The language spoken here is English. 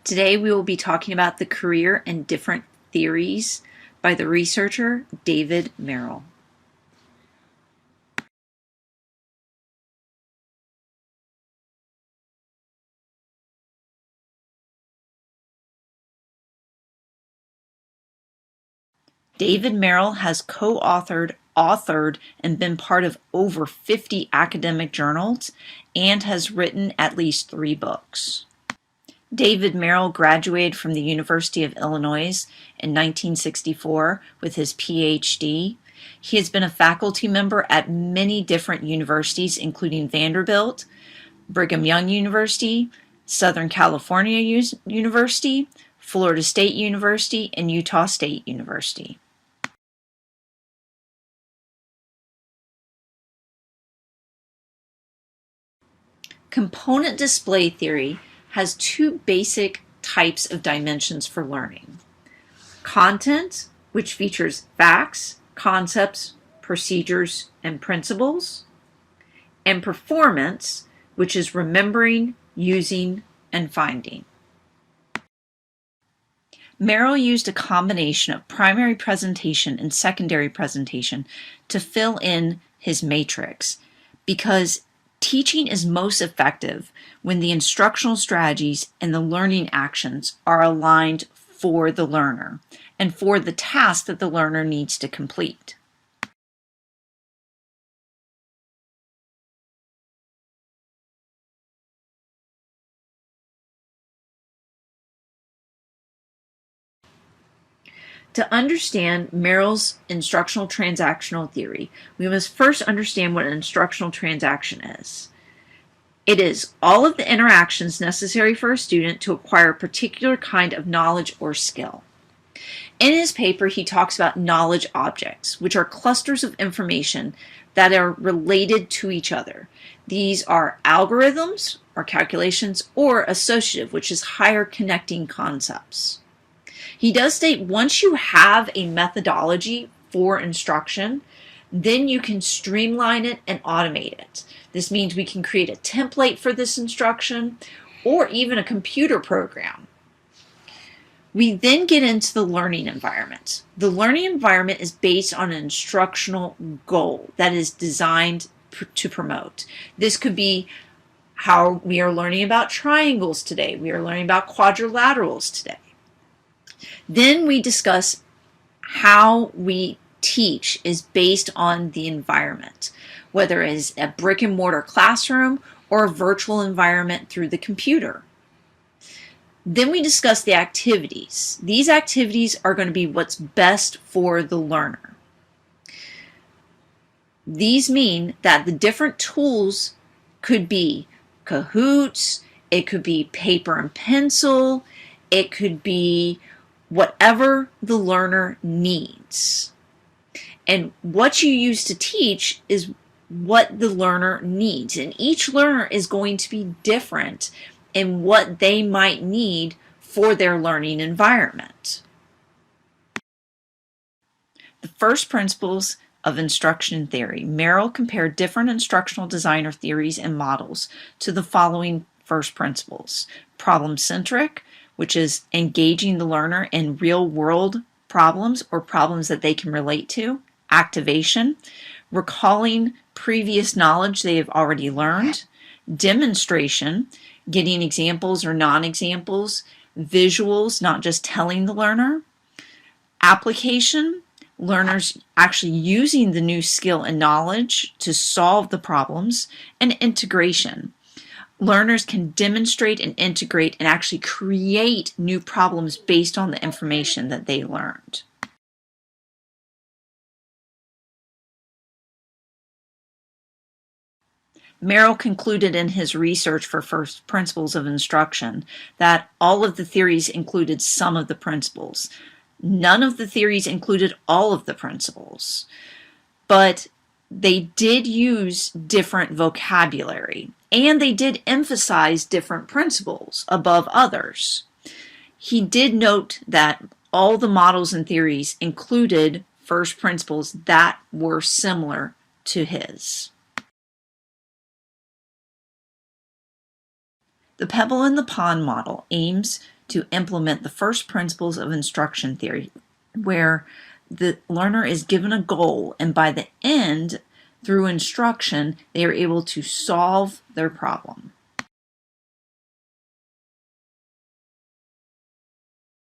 Today we will be talking about the career and different theories by the researcher David Merrill. David Merrill has co-authored, authored, and been part of over 50 academic journals and has written at least 3 books. David Merrill graduated from the University of Illinois in 1964 with his PhD. He has been a faculty member at many different universities, including Vanderbilt, Brigham Young University, Southern California University, Florida State University, and Utah State University. Component display theory has 2 basic types of dimensions for learning. Content, which features facts, concepts, procedures, and principles, and performance, which is remembering, using, and finding. Merrill used a combination of primary presentation and secondary presentation to fill in his matrix because teaching is most effective when the instructional strategies and the learning actions are aligned for the learner and for the task that the learner needs to complete. To understand Merrill's instructional transactional theory, we must first understand what an instructional transaction is. It is all of the interactions necessary for a student to acquire a particular kind of knowledge or skill. In his paper, he talks about knowledge objects, which are clusters of information that are related to each other. These are algorithms, or calculations, or associative, which is higher connecting concepts. He does state once you have a methodology for instruction, then you can streamline it and automate it. This means we can create a template for this instruction or even a computer program. We then get into the learning environment. The learning environment is based on an instructional goal that is designed to promote. This could be how we are learning about triangles today. We are learning about quadrilaterals today. Then we discuss how we teach is based on the environment, whether it is a brick and mortar classroom or a virtual environment through the computer. Then we discuss the activities. These activities are going to be what's best for the learner. These mean that the different tools could be Kahoots, it could be paper and pencil, it could be whatever the learner needs. And what you use to teach is what the learner needs. And each learner is going to be different in what they might need for their learning environment. The first principles of instruction theory. Merrill compared different instructional designer theories and models to the following first principles. Problem-centric, which is engaging the learner in real-world problems or problems that they can relate to. Activation, recalling previous knowledge they have already learned. Demonstration, getting examples or non-examples. Visuals, not just telling the learner. Application, learners actually using the new skill and knowledge to solve the problems. And integration, learners can demonstrate and integrate and actually create new problems based on the information that they learned. Merrill concluded in his research for first principles of instruction that all of the theories included some of the principles. None of the theories included all of the principles, but they did use different vocabulary, and they did emphasize different principles above others. He did note that all the models and theories included first principles that were similar to his. The pebble in the pond model aims to implement the first principles of instruction theory, where the learner is given a goal, and by the end, through instruction, they are able to solve their problem.